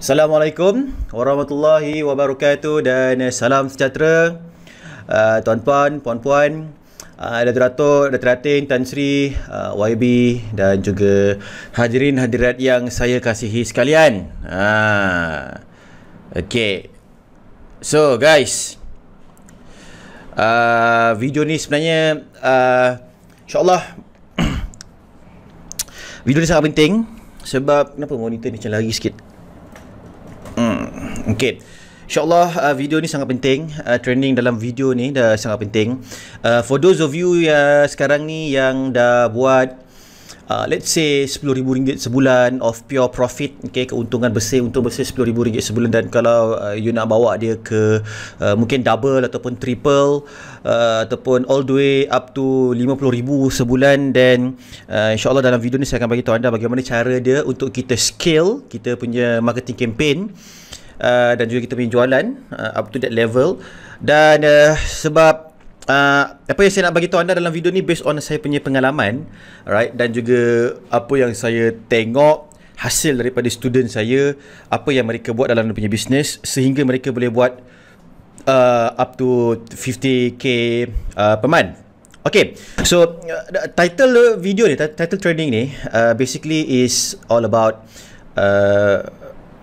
Assalamualaikum warahmatullahi wabarakatuh dan salam sejahtera tuan-tuan, puan-puan, Datuk, Datuk Atin, Tan Sri, YB dan juga hadirin hadirat yang saya kasihi sekalian. Okay. So guys, video ni sebenarnya insyaAllah video ni sangat penting. Sebab kenapa monitor ni macam lari sikit. Okay, InsyaAllah video ni sangat penting. Training dalam video ni dah sangat penting. For those of you sekarang ni yang dah buat let's say RM10,000 sebulan of pure profit, okay, keuntungan bersih, untung bersih RM10,000 sebulan, dan kalau you nak bawa dia ke mungkin double ataupun triple ataupun all the way up to RM50,000 sebulan, then insyaAllah dalam video ni saya akan bagi tahu anda bagaimana cara dia untuk kita scale kita punya marketing campaign dan juga kita punya jualan up to that level. Dan sebab apa yang saya nak bagi tahu anda dalam video ni based on saya punya pengalaman, alright, dan juga apa yang saya tengok hasil daripada student saya, apa yang mereka buat dalam punya bisnes sehingga mereka boleh buat up to 50k per month. Okay, so title video ni, title training ni basically is all about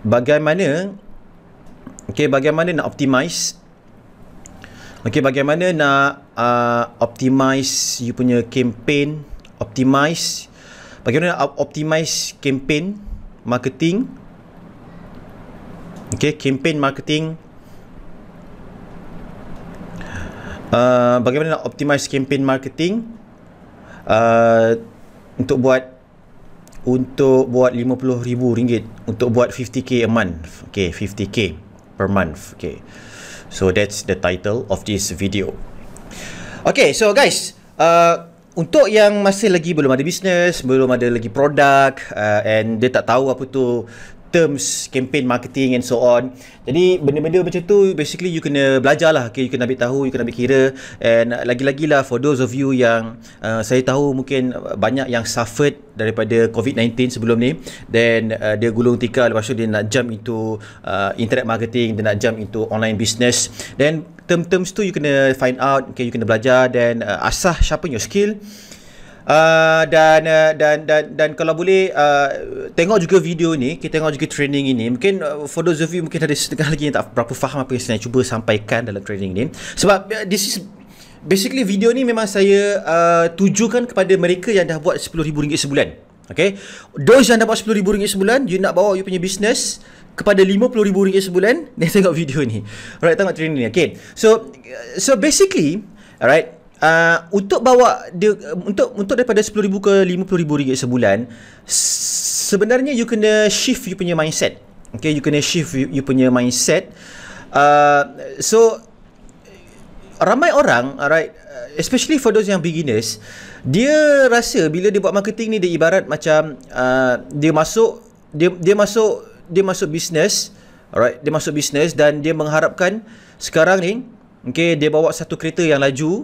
bagaimana nak optimize. Okay, bagaimana nak optimize you punya campaign, bagaimana nak optimize campaign marketing. Okay, campaign marketing. Bagaimana nak optimize campaign marketing untuk buat RM50,000 untuk buat 50k a month. Okay, 50k per month. Okay. So that's the title of this video. Okay, so guys, untuk yang masih lagi belum ada business, belum ada lagi produk, and dia tak tahu apa tu terms campaign marketing and so on. Jadi benda-benda macam tu basically you kena belajar lah, okay? You kena ambil tahu, you kena ambil kira. And lagi-lagi lah for those of you yang saya tahu mungkin banyak yang suffered daripada COVID-19 sebelum ni, then dia gulung tikar, lepas tu dia nak jump into internet marketing, dia nak jump into online business. Then terms tu you kena find out, okay? You kena belajar dan asah sharpen your skill. Dan kalau boleh tengok juga video ni, kita tengok juga training ini. Mungkin for those of you mungkin ada setengah lagi yang tak berapa faham apa yang saya cuba sampaikan dalam training ni. Sebab this is basically video ni memang saya tujukan kepada mereka yang dah buat RM10,000 sebulan. Okay, those yang dah buat RM10,000 sebulan, you nak bawa you punya business kepada RM50,000 sebulan, then tengok video ni. Alright, tengok training ni. Okay, so basically, alright, untuk bawa dia untuk daripada RM10,000 ke RM50,000 sebulan, sebenarnya you kena shift you punya mindset. Okay, you kena shift you punya mindset. So ramai orang, alright, especially for those yang beginners, dia rasa bila dia buat marketing ni dia ibarat macam dia masuk bisnes, alright, dia masuk bisnes dan dia mengharapkan sekarang ni, okay, dia bawa satu kereta yang laju.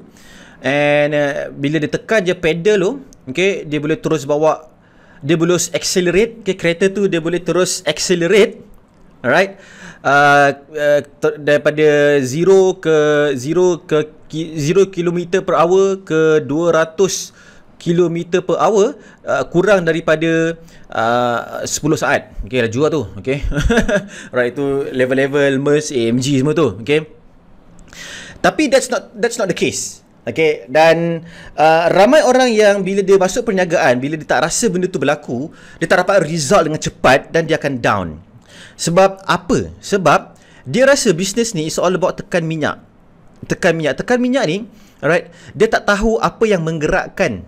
And bila dia tekan je pedal tu, okay, dia boleh terus bawa, dia boleh accelerate, okay, kereta tu dia boleh terus accelerate, alright, daripada 0 km per hour ke 200 km per hour, kurang daripada 10 saat. Okay, laju lah tu, okay. Alright, tu level-level MERS, AMG semua tu, okay. Tapi that's not the case. Okay, dan ramai orang yang bila dia masuk perniagaan, bila dia tak rasa benda tu berlaku, dia tak dapat result dengan cepat dan dia akan down. Sebab apa? Sebab dia rasa bisnes ni is all about tekan minyak. Tekan minyak ni, alright, dia tak tahu apa yang menggerakkan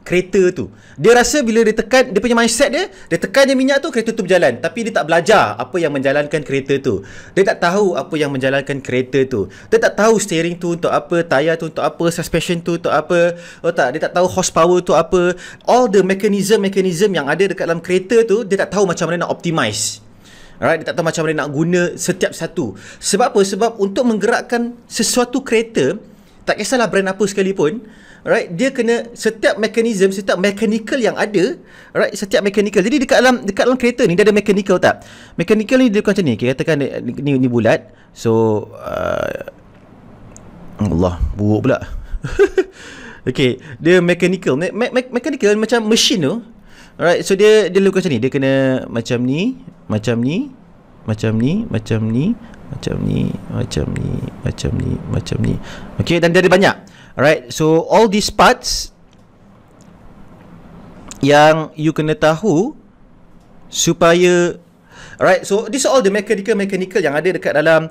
kereta tu. Dia rasa bila dia tekan, dia punya mindset dia tekan je minyak tu, kereta tu berjalan. Tapi dia tak belajar apa yang menjalankan kereta tu. Dia tak tahu apa yang menjalankan kereta tu. Dia tak tahu steering tu untuk apa, tayar tu untuk apa, suspension tu untuk apa. Dia tak tahu horsepower tu apa. All the mechanism yang ada dekat dalam kereta tu, dia tak tahu macam mana nak optimize. Alright, dia tak tahu macam mana nak guna setiap satu. Sebab apa? Sebab untuk menggerakkan sesuatu kereta, tak kisahlah brand apa sekalipun, right, dia kena setiap mechanism, setiap mechanical yang ada, right, setiap mechanical. Jadi dekat dalam kereta ni dia ada mechanical tak? Mechanical ni dia macam ni. Kita katakan ni bulat. So Allah, buruk pula. Okay, dia mechanical. Mechanical macam mesin tu. Alright, so dia lakukan macam ni. Dia kena macam ni, macam ni, macam ni, macam ni, macam ni, macam ni, macam ni, macam ni. Okay, dan dia ada banyak. Alright, so all these parts yang you kena tahu supaya, alright, so this are all the mechanical yang ada dekat dalam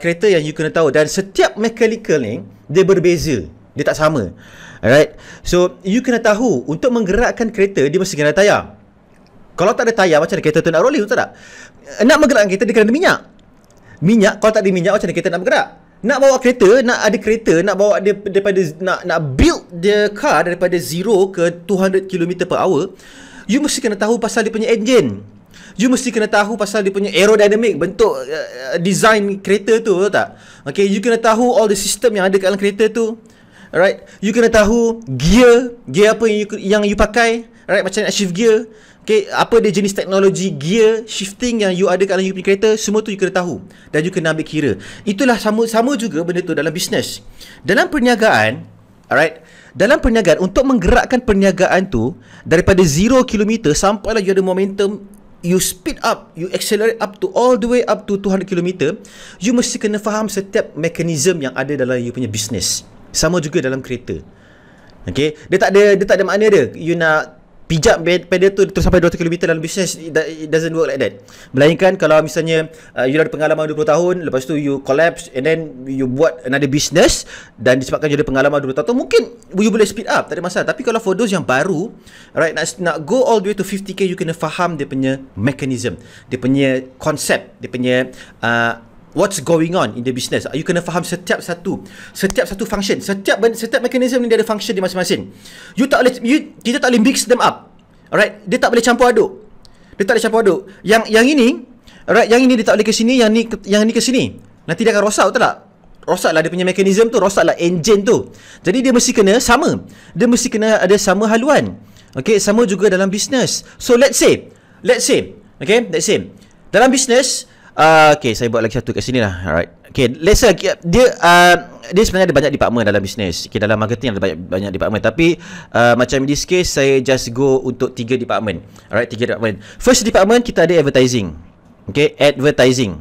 kereta yang you kena tahu. Dan setiap mechanical ni dia berbeza, dia tak sama. Alright, so you kena tahu untuk menggerakkan kereta dia mesti kena ada tayar. Kalau tak ada tayar, macam mana kereta tu nak rolling, betul tak? Nak menggerakkan kereta dia kena ada minyak. Kalau tak ada minyak, macam mana kereta nak bergerak? Nak bawa kereta, nak ada kereta, nak bawa dia daripada nak build the car daripada 0 ke 200 km per hour, you mesti kena tahu pasal dia punya engine. You mesti kena tahu pasal dia punya aerodynamic, bentuk design kereta tu, betul tak? Okay, you kena tahu all the system yang ada kat dalam kereta tu. Alright, you kena tahu gear apa yang you pakai, right, macam nak shift gear. Okay, apa dia jenis teknologi gear shifting yang you ada kat dalam you punya kereta, semua tu you kena tahu dan you kena ambil kira. Itulah sama juga benda tu dalam bisnes. Dalam perniagaan, alright, dalam perniagaan, untuk menggerakkan perniagaan tu daripada 0 km sampailah you ada momentum, you speed up, you accelerate up to all the way up to 200 km, you mesti kena faham setiap mekanisme yang ada dalam you punya bisnes. Sama juga dalam kereta. Okay, dia tak ada makna dia you nak pijak pedal tu terus sampai 200 km dalam bisnes. It doesn't work like that. Melainkan kalau misalnya you dah ada pengalaman 20 tahun, lepas tu you collapse and then you buat another business, dan disebabkan you ada pengalaman 20 tahun, mungkin you boleh speed up, tak ada masalah. Tapi kalau for those yang baru, right, nak go all the way to 50k, you kena faham dia punya mechanism, dia punya konsep, dia punya what's going on in the business. You kena faham setiap satu function, setiap mechanism ni dia ada function dia masing-masing. Kita tak boleh mix them up. Alright, dia tak boleh campur aduk. Yang ini, alright, yang ini dia tak boleh ke sini, yang ni ke sini. Nanti dia akan rosak, betul tak? Rosaklah dia punya mechanism tu, rosaklah engine tu. Jadi dia mesti kena sama. Dia mesti kena ada sama haluan. Okay, sama juga dalam business. So let's say, okay, let's say dalam business, okay, saya buat lagi satu kat sini lah. Alright. Okay, let's say dia sebenarnya ada banyak department dalam bisnes. Okay, dalam marketing ada banyak department. Tapi macam in this case, saya just go untuk 3 department. Alright, 3 department. First department kita ada advertising. Okay, advertising.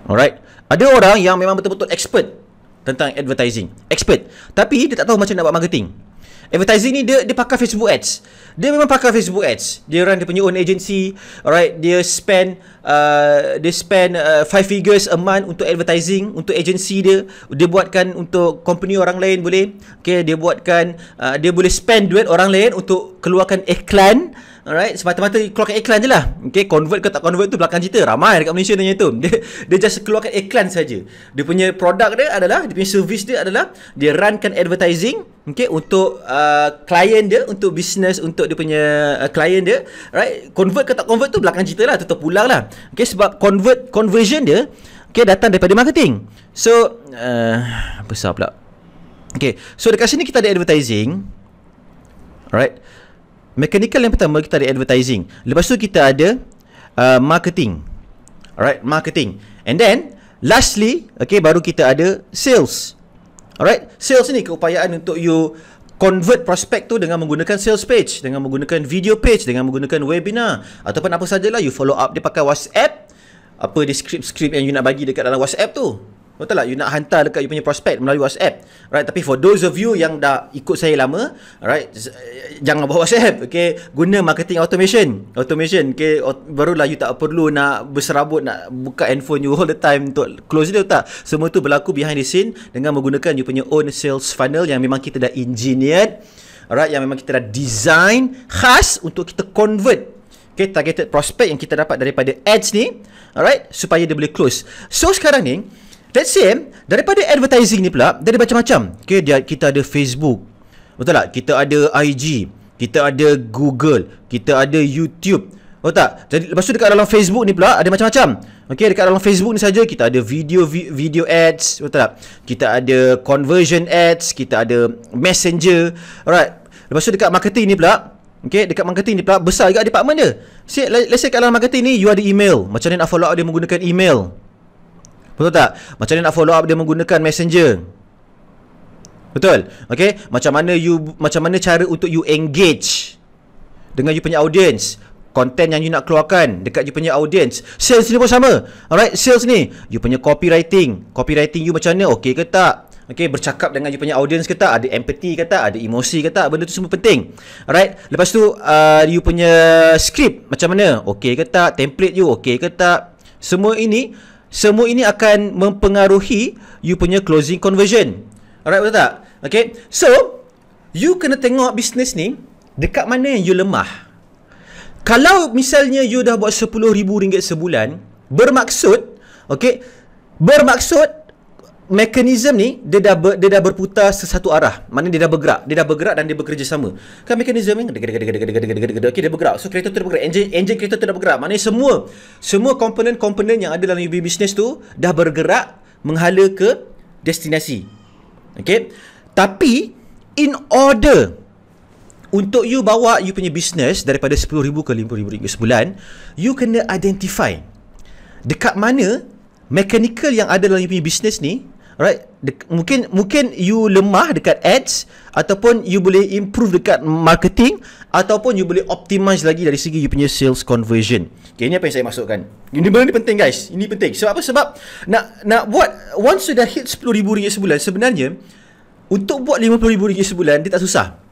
Alright. Ada orang yang memang betul-betul expert tentang advertising. Expert. Tapi dia tak tahu macam nak buat marketing. Advertising ni dia pakai Facebook ads. Dia memang pakai Facebook ads. Dia run dia punya own agency. Alright, dia spend 5 figures a month untuk advertising, untuk agency dia. Dia buatkan untuk company orang lain boleh. Okay, dia buatkan dia boleh spend duit orang lain untuk keluarkan iklan. Alright, semata-mata keluarkan iklan je lah. Okay, convert ke tak convert tu belakang cerita. Ramai dekat Malaysia tanya tu. Dia just keluarkan iklan saja. Dia punya produk dia adalah, dia punya service dia adalah dia runkan advertising, okay, untuk klien dia, untuk business, untuk dia punya klien dia. Right, convert ke tak convert tu belakang cerita lah, tutup pulang lah. Okay, sebab conversion dia, okay, datang daripada marketing. So besar pula. Okay, so dekat sini kita ada advertising. Alright, mechanical yang pertama kita ada advertising. Lepas tu kita ada marketing. Alright, marketing. And then lastly, okay, baru kita ada sales. Alright, sales ni keupayaan untuk you convert prospect tu dengan menggunakan sales page, dengan menggunakan video page, dengan menggunakan webinar, ataupun apa sajalah. You follow up dia pakai WhatsApp. Apa dia script yang you nak bagi dekat dalam WhatsApp tu, betul tak? You nak hantar dekat you punya prospect melalui WhatsApp. Right, tapi for those of you yang dah ikut saya lama, right, jangan bawa WhatsApp. Okay, guna marketing automation, okay, barulah you tak perlu nak berserabut nak buka handphone you all the time untuk close dia, tak? Semua tu berlaku behind the scene dengan menggunakan you punya own sales funnel yang memang kita dah engineered, alright, yang memang kita dah design khas untuk kita convert, okay, targeted prospect yang kita dapat daripada ads ni, alright, supaya dia boleh close. So sekarang ni, let's say daripada advertising ni pula dia ada macam-macam. Okay, kita ada Facebook, betul tak? Kita ada IG, kita ada Google, kita ada YouTube, Oh tak? Jadi lepas tu dekat dalam Facebook ni pula ada macam-macam. Okey, dekat dalam Facebook ni saja kita ada video ads, betul tak? Kita ada conversion ads, kita ada messenger. Alright. Lepas tu dekat marketing ni pula, okey, dekat marketing ni pula besar juga department dia. Let's say kat dalam marketing ni you ada email. Macam mana nak follow up dia menggunakan email? Betul tak? Macam mana nak follow up dia menggunakan messenger? Betul? Okey, macam mana cara untuk you engage dengan you punya audience, konten yang you nak keluarkan dekat you punya audience. Sales ni pun sama. Alright, sales ni you punya copywriting you macam mana, okey ke tak? Okey, bercakap dengan you punya audience ke tak? Ada empathy ke tak? Ada emosi ke tak? Benda tu semua penting. Alright, lepas tu you punya script macam mana, okey ke tak? Template you okey ke tak? Semua ini akan mempengaruhi you punya closing conversion. Alright, betul tak? Okay, so you kena tengok bisnes ni dekat mana yang you lemah. Kalau misalnya you dah buat RM10,000 sebulan, bermaksud mekanisme ni dia dah berputar sesatu arah. Maknanya dia dah bergerak dan dia bekerjasama. Kan mekanisme ni okey, dia bergerak. So kereta tu dah bergerak, engine kereta tu dah bergerak. Maknanya semua komponen-komponen yang ada dalam bisnes tu dah bergerak menghala ke destinasi. Okey. Tapi in order untuk you bawa you punya business daripada RM10,000 ke RM50,000 sebulan, you kena identify dekat mana mechanical yang ada dalam you punya business ni. Alright, mungkin you lemah dekat ads, ataupun you boleh improve dekat marketing, ataupun you boleh optimize lagi dari segi you punya sales conversion. Okay, ini apa yang saya maksudkan. Ini benda ni penting guys. Ini penting. Sebab apa? Sebab nak buat once sudah hit RM10,000 sebulan, sebenarnya untuk buat RM50,000 sebulan dia tak susah.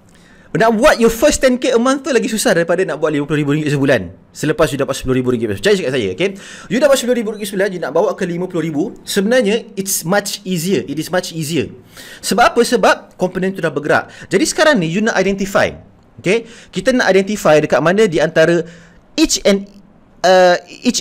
Nak buat your first 10k a month tu lagi susah daripada nak buat RM50,000 sebulan selepas you dapat RM10,000. Percaya cakap saya, okay? You dapat RM10,000 sebulan, you nak bawa ke RM50,000, sebenarnya it's much easier. It is much easier. Sebab apa? Sebab komponen tu dah bergerak. Jadi sekarang ni you nak identify, okay? Kita nak identify dekat mana di antara each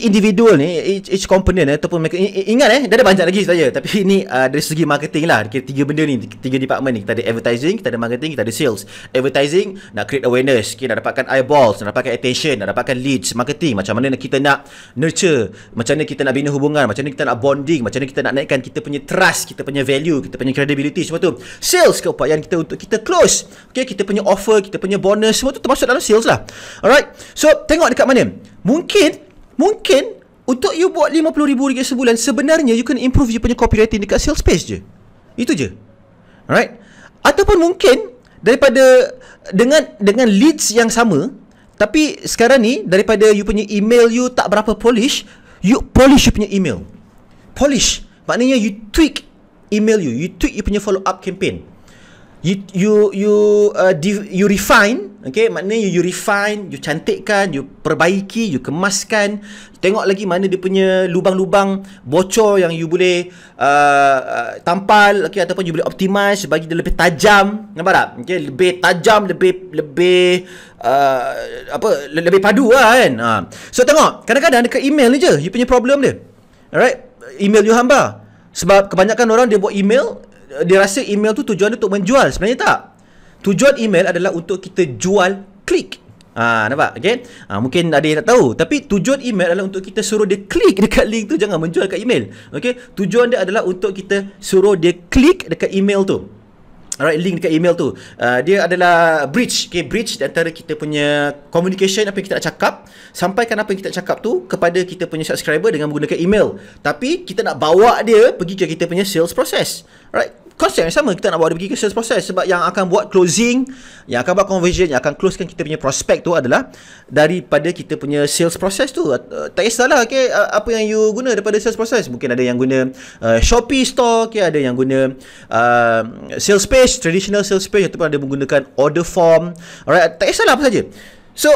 individual ni, each component ataupun ingat dah ada banyak lagi saja, tapi ini dari segi marketing lah. Kira tiga benda ni, tiga department ni. Kita ada advertising, kita ada marketing, kita ada sales. Advertising nak create awareness, nak dapatkan eyeballs, nak dapatkan attention, nak dapatkan leads. Marketing macam mana kita nak nurture, macam mana kita nak bina hubungan, macam mana kita nak bonding, macam mana kita nak naikkan kita punya trust, kita punya value, kita punya credibility, semua tu. Sales, keupayaan kita untuk kita close, okay? Kita punya offer, kita punya bonus, semua tu termasuk dalam sales lah. Alright, so tengok dekat mana. Mungkin untuk you buat RM50,000 sebulan, sebenarnya you can improve you punya copywriting dekat sales page je. Itu je. Alright? Ataupun mungkin daripada dengan leads yang sama, tapi sekarang ni daripada you punya email you tak berapa polish, you polish you punya email. Polish maknanya you tweak email you tweak you punya follow up campaign. You refine, okay? Maknanya you refine, you cantikkan, you perbaiki, you kemaskan. Tengok lagi mana dia punya lubang-lubang bocor yang you boleh tampal, okay? Ataupun you boleh optimize bagi dia lebih tajam. Nampak tak? Okay? Lebih tajam, lebih padu lah kan. So tengok, kadang-kadang dekat email ni je you punya problem dia. Alright? Email you hambar. Sebab kebanyakan orang dia buat email, dia rasa email tu tujuan dia untuk menjual. Sebenarnya tak. Tujuan email adalah untuk kita jual klik. Nampak? Okay? Mungkin ada yang tak tahu, tapi tujuan email adalah untuk kita suruh dia klik dekat link tu, jangan menjual kat email. Okay? Tujuan dia adalah untuk kita suruh dia klik dekat email tu. Alright, link dekat email tu. Dia adalah bridge, okay? Bridge antara kita punya communication, apa yang kita nak cakap, sampaikan apa yang kita cakap tu kepada kita punya subscriber dengan menggunakan email. Tapi kita nak bawa dia pergi ke kita punya sales process. Alright, konsep yang sama, kita nak bawa dia pergi ke sales process. Sebab yang akan buat closing, yang akan buat conversion, yang akan closekan kita punya prospect tu adalah daripada kita punya sales process tu. Tak kisahlah, okay, apa yang you guna daripada sales process. Mungkin ada yang guna Shopee store, okay, ada yang guna sales page, traditional sales page, ataupun ada menggunakan order form. Alright, tak kisahlah apa saja. So,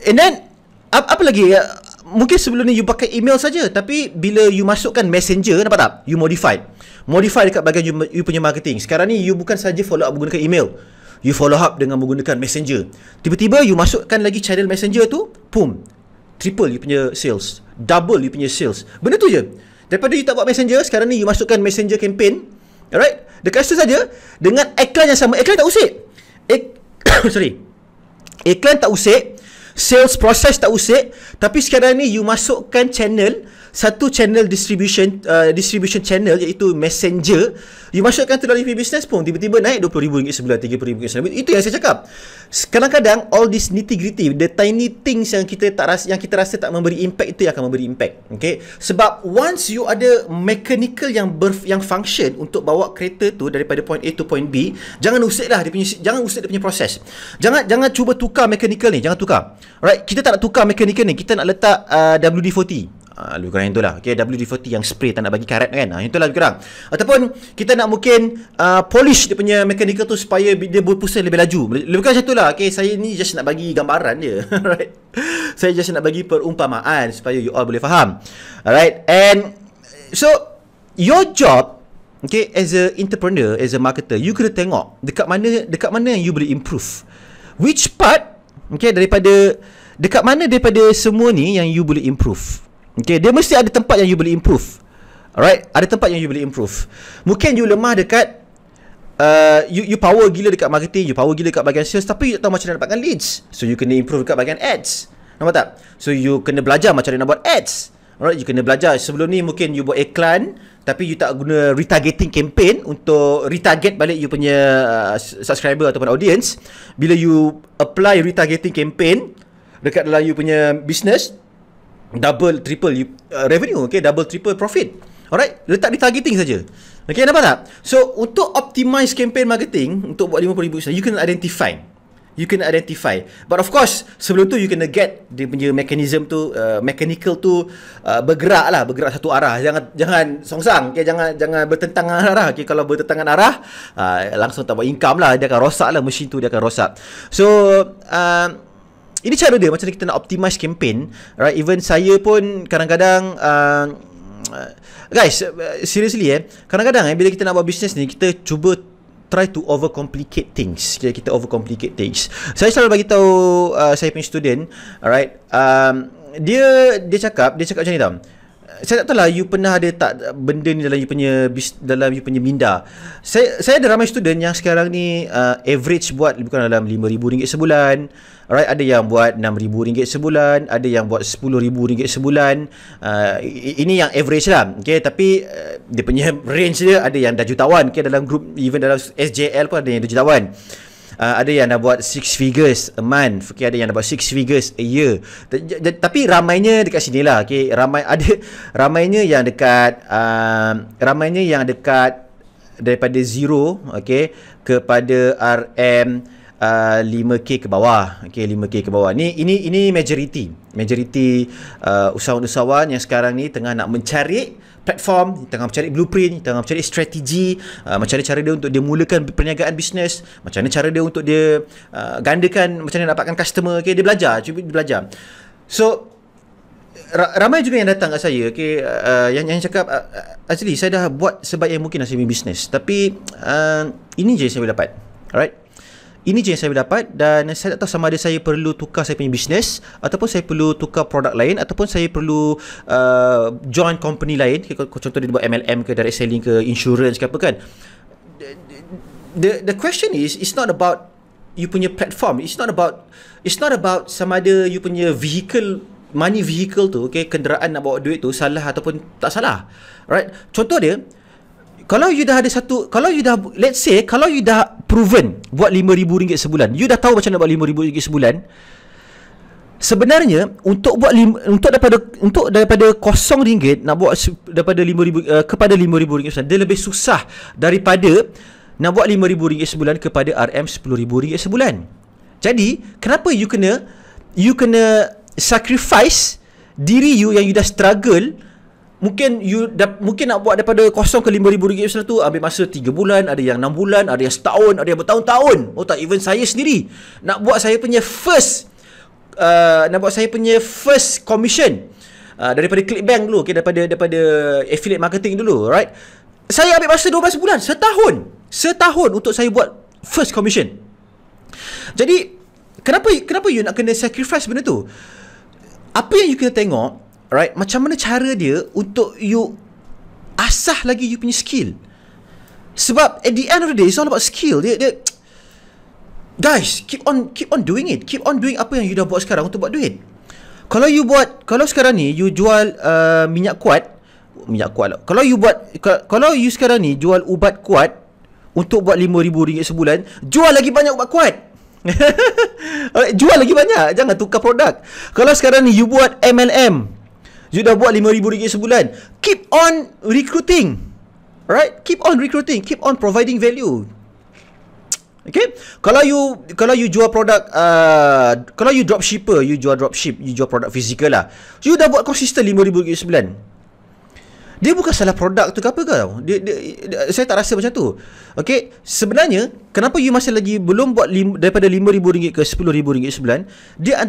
and then apa lagi? Mungkin sebelum ni you pakai email saja, tapi bila you masukkan messenger, nampak tak? You modify dekat bahagian you punya marketing. Sekarang ni you bukan saja follow up menggunakan email, you follow up dengan menggunakan messenger. Tiba-tiba you masukkan lagi channel messenger tu, boom, triple you punya sales, double you punya sales. Benda tu je. Daripada you tak buat messenger, sekarang ni you masukkan messenger campaign. Alright, dekat situ saja dengan iklan yang sama. Iklan tak usik. Iklan tak usik. Sales process tak usik, tapi sekarang ni you masukkan channel, satu channel distribution channel iaitu messenger, you masukkan tu dalam business pun tiba-tiba naik RM20,000 sebulan, RM30,000 sebulan. Itu yang saya cakap. Kadang-kadang all this nitty-gritty, the tiny things yang kita rasa tak memberi impact, itu yang akan memberi impact. Okay? Sebab once you ada mechanical yang function untuk bawa kereta tu daripada point A to point B, jangan usik dia punya proses. Jangan cuba tukar mechanical ni, jangan tukar. Alright, kita tak nak tukar mechanical ni, kita nak letak WD-40. Lebih kurang yang tu lah. Okay, WD-40 yang spray, tak nak bagi karat kan. Yang tu lah lebih kurang. Ataupun kita nak mungkin polish dia punya mechanical tu supaya dia berpusat lebih laju. Lebih kurang macam tu lah. Okay, saya ni just nak bagi gambaran je. Alright. Saya just nak bagi perumpamaan supaya you all boleh faham. Alright. And so your job, okay, as a entrepreneur, as a marketer, you kena tengok dekat mana yang you boleh improve. Which part, okay, dekat mana daripada semua ni yang you boleh improve. Okay, dia mesti ada tempat yang you boleh improve. Alright, ada tempat yang you boleh improve. Mungkin you lemah dekat you power gila dekat marketing, you power gila dekat bahagian sales, tapi you tak tahu macam mana dapatkan leads. So you kena improve dekat bahagian ads. Nampak tak? So you kena belajar macam mana nak buat ads. Alright, you kena belajar. Sebelum ni mungkin you buat iklan, tapi you tak guna retargeting campaign untuk retarget balik you punya subscriber ataupun audience. Bila you apply retargeting campaign dekat dalam you punya business, double, triple revenue, okay, double, triple profit. Alright, letak di targeting saja. Okay, nampak tak? So, untuk optimize campaign marketing, untuk buat 50,000, you can identify. But of course, sebelum tu you kena get dia punya mechanism tu, mechanical tu bergerak satu arah. Jangan songsang, okay? Jangan bertentangan arah. Okay? Kalau bertentangan arah, langsung tak buat income lah. Dia akan rosak lah, mesin tu dia akan rosak. So, ini cara dia macam kita nak optimize campaign, right? Even saya pun kadang-kadang guys, seriously kadang-kadang bila kita nak buat business ni, kita cuba try to overcomplicate things. Kita overcomplicate things. Saya selalu bagi tahu saya punya student, alright, dia cakap macam ni tau. Saya tak tahu lah you pernah ada tak benda ni dalam you punya minda. Saya ada ramai student yang sekarang ni average buat lebih kurang dalam RM5,000 sebulan. Alright, ada yang buat RM6,000 sebulan, ada yang buat RM10,000 sebulan. Ini yang average lah. Okay, tapi dia punya range dia ada yang dah jutawan. Okay, dalam group, even dalam SJL pun ada yang dah jutawan. Ada yang dah buat 6 figures a month. Okay, ada yang dah buat 6 figures a year. Tapi ramainya dekat sini lah. Okay, ramainya yang dekat daripada zero, okay, kepada RM 5K ke bawah. Okay, 5K ke bawah. Ini majority usahawan-usahawan yang sekarang ni tengah nak mencari platform, tengah mencari blueprint, tengah mencari strategi, macam mana cara dia untuk dia mulakan perniagaan bisnes, macam mana cara dia untuk dia gandakan, macam mana dapatkan customer. Okay, dia belajar. So ramai juga yang datang kat saya, okay, yang cakap, Azli, saya dah buat sebaik yang mungkin saya punya bisnes, tapi ini je yang saya boleh dapat. Alright, ini je yang saya boleh dapat, dan saya tak tahu sama ada saya perlu tukar saya punya bisnes, ataupun saya perlu tukar produk lain, ataupun saya perlu join company lain. Contoh dia buat MLM ke, direct selling ke, insurance ke apa kan. The question is, it's not about you punya platform, it's not about sama ada you punya money vehicle tu, okay, kenderaan nak bawa duit tu salah ataupun tak salah. Right? Contoh dia, kalau you dah let's say kalau you dah proven buat RM5,000 sebulan, you dah tahu macam nak buat RM5,000 sebulan, sebenarnya untuk daripada RM0 nak buat daripada RM5,000 kepada RM5,000 sebulan, dia lebih susah daripada nak buat RM5,000 sebulan kepada RM10,000 sebulan. Jadi kenapa you kena sacrifice diri you yang you dah struggle. Mungkin nak buat daripada kosong ke RM5,000 sebulan tu ambil masa 3 bulan, ada yang 6 bulan, ada yang setahun, ada yang bertahun-tahun. Oh tak, even saya sendiri nak buat saya punya first commission daripada Clickbank dulu, okay, daripada affiliate marketing dulu, right? Saya ambil masa 12 bulan, setahun untuk saya buat first commission. Jadi kenapa you nak kena sacrifice benda tu? Apa yang you kena tengok, right, macam mana cara dia untuk you asah lagi you punya skill. Sebab at the end of the day, it's all about skill. Guys, keep on doing it. Keep on doing apa yang you dah buat sekarang untuk buat duit. Kalau sekarang ni you jual minyak kuat lah. Kalau you sekarang ni jual ubat kuat untuk buat RM5,000 sebulan, jual lagi banyak ubat kuat. Jual lagi banyak, jangan tukar produk. Kalau sekarang ni you buat MLM, you dah buat RM5,000 sebulan, keep on recruiting. Alright, keep on recruiting, keep on providing value. Okay, kalau you jual produk, kalau you dropshipper, you jual produk fizikal lah, you dah buat konsisten RM5,000 sebulan. Dia bukan salah produk tu ke apa ke tau. Saya tak rasa macam tu. Okay, sebenarnya kenapa you masih lagi belum buat daripada RM5,000 ke RM10,000 sebulan,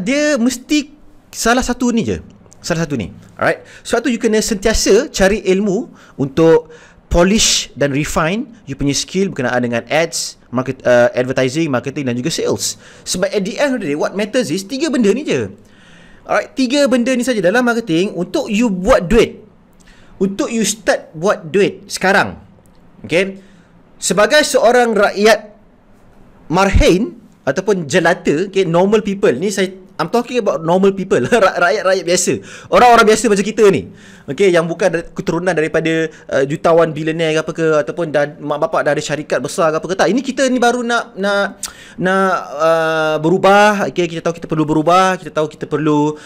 dia mesti salah satu ni je. Salah satu ni. Alright, sebab tu you kena sentiasa cari ilmu untuk polish dan refine you punya skill berkenaan dengan ads, advertising, marketing dan juga sales. Sebab at the end of the day, what matters is 3 benda ni je. Alright, 3 benda ni saja dalam marketing untuk you buat duit. Untuk you start buat duit sekarang. Okay, sebagai seorang rakyat marhain ataupun jelata, okay, normal people ni, I'm talking about normal people. Rakyat biasa, orang-orang biasa macam kita ni, okay, yang bukan keturunan daripada jutawan billionaire ke apa ke, ataupun mak bapak dah ada syarikat besar ke apa ke. Tak, ini kita ni baru nak berubah. Okay, kita tahu kita perlu berubah. Kita tahu kita perlu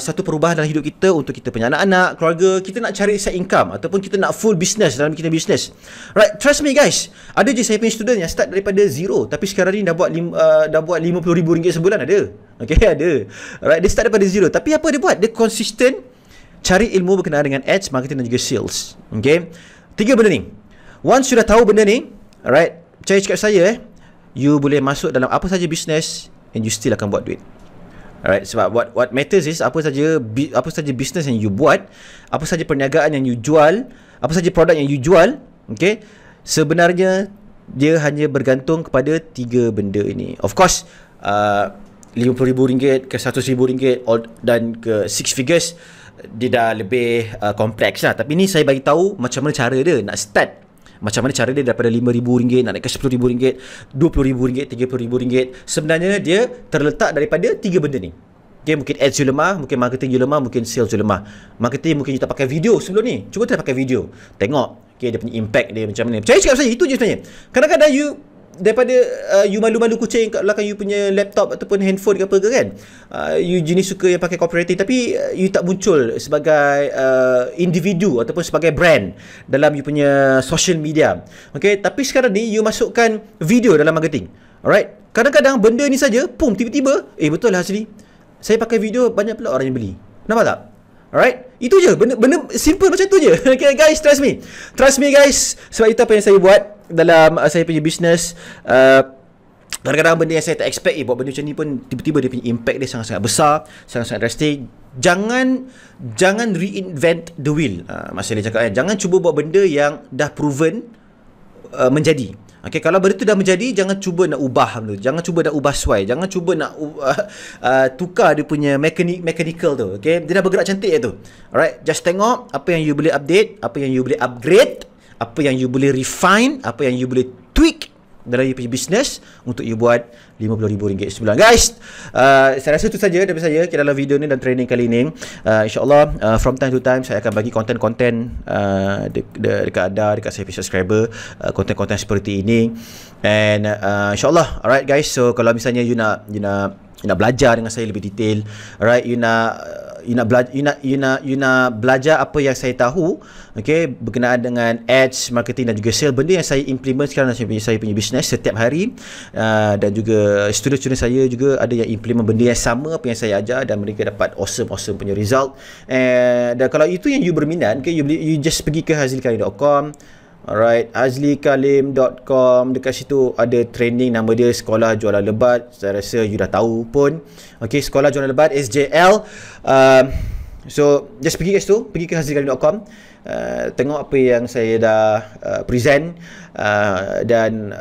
satu perubahan dalam hidup kita untuk kita punya anak-anak, keluarga. Kita nak cari side income ataupun kita nak full business dalam kita business. Right, trust me guys, ada je saya punya student yang start daripada zero tapi sekarang ni dah buat RM50,000 sebulan ada. Okay, ada. Alright, dia start daripada zero. Tapi apa dia buat? Dia konsisten cari ilmu berkenaan dengan ads, marketing dan juga sales. Okay, 3 benda ni. Once sudah tahu benda ni, alright, percaya cakap saya, you boleh masuk dalam apa saja business and you still akan buat duit. Alright, sebab what matters is apa saja business yang you buat, apa saja perniagaan yang you jual, apa saja produk yang you jual, okay, sebenarnya dia hanya bergantung kepada 3 benda ini. Of course, RM50,000 ke RM100,000 dan ke 6 figures, dia dah lebih kompleks lah. Tapi ni saya bagi tahu macam mana cara dia nak start. Macam mana cara dia daripada RM5,000 nak naik ke RM10,000, RM20,000, RM30,000. Sebenarnya dia terletak daripada 3 benda ni. Okay, mungkin ads you lemah, mungkin marketing you lemah, mungkin sales you lemah. Marketing mungkin you tak pakai video sebelum ni. Cuba tak pakai video. Tengok, okay, dia punya impact dia macam mana. Percaya cakap saya, itu je sebenarnya. Kadang-kadang you daripada you malu-malu kucing kat belakang you punya laptop ataupun handphone ke apa ke kan, you jenis suka yang pakai copywriting tapi you tak muncul sebagai individu ataupun sebagai brand dalam you punya social media. Okay, tapi sekarang ni you masukkan video dalam marketing. Alright, kadang-kadang benda ni saja, pum, tiba-tiba betul lah Hasli, saya pakai video, banyak pula orang yang beli. Nampak tak? Alright, itu je, benda simple macam tu je. Okay guys, trust me guys, sebab itu apa yang saya buat dalam saya punya business. Kadang-kadang benda yang saya tak expect, buat benda macam ni pun tiba-tiba dia punya impact dia sangat-sangat besar, sangat-sangat drastic. Jangan reinvent the wheel. Masa dia cakap kan, jangan cuba buat benda yang dah proven menjadi. Okay, kalau benda tu dah menjadi, jangan cuba nak ubah benda tu. Jangan cuba nak ubah suai. Jangan cuba nak tukar dia punya mechanical tu. Okay, dia dah bergerak cantik tu. Alright, just tengok apa yang you boleh update, apa yang you boleh upgrade, apa yang you boleh refine, apa yang you boleh tweak dalam you punya business untuk you buat RM50,000 sebulan. Guys, saya rasa itu saja daripada saya dalam video ni dan training kali ini. InsyaAllah from time to time saya akan bagi konten-konten dekat anda, dekat saya punya subscriber, konten-konten seperti ini. And insyaAllah, alright guys, so kalau misalnya you nak belajar dengan saya lebih detail, alright, you nak belajar apa yang saya tahu, okay, berkenaan dengan ads, marketing dan juga sales, benda yang saya implement sekarang dalam saya punya business setiap hari, dan juga student-student saya juga ada yang implement benda yang sama apa yang saya ajar dan mereka dapat awesome punya result. Dan kalau itu yang you berminat, okay, you just pergi ke hazlikalim.com. Alright, hazlikalim.com. Dekat situ ada training, nama dia Sekolah Jualan Lebat. Saya rasa you dah tahu pun. Okay, Sekolah Jualan Lebat, SJL. So just pergi ke situ, pergi ke hazlikalim.com. tengok apa yang saya dah present, dan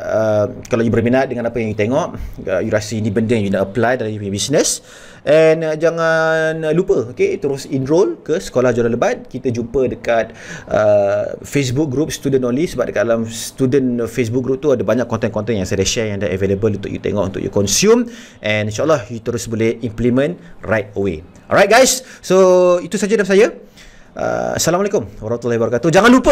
kalau you berminat dengan apa yang you tengok, you rasa ini benda yang you nak apply dalam you punya business, and jangan lupa, okay, terus enroll ke Sekolah Jualan Lebat. Kita jumpa dekat Facebook group student only, sebab dekat dalam student Facebook group tu ada banyak konten-konten yang saya dah share yang dah available untuk you tengok, untuk you consume, and insyaAllah you terus boleh implement right away. Alright guys, so itu saja dari saya. Assalamualaikum warahmatullahi wabarakatuh. Jangan lupa,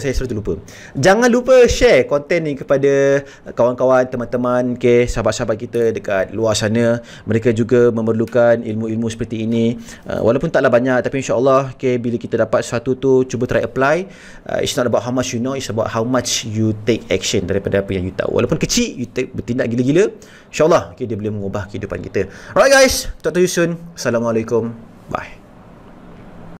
saya selalu lupa. Jangan lupa share konten ni kepada kawan-kawan, teman-teman, sahabat-sahabat kita dekat luar sana. Mereka juga memerlukan ilmu-ilmu seperti ini. Walaupun taklah banyak, tapi insya-Allah bila kita dapat sesuatu tu, cuba try apply. It's not about how much you know, it's about how much you take action daripada apa yang you tahu. Walaupun kecil, you bertindak gila-gila, insya-Allah dia boleh mengubah kehidupan kita. Alright guys, talk to you soon. Assalamualaikum. Bye.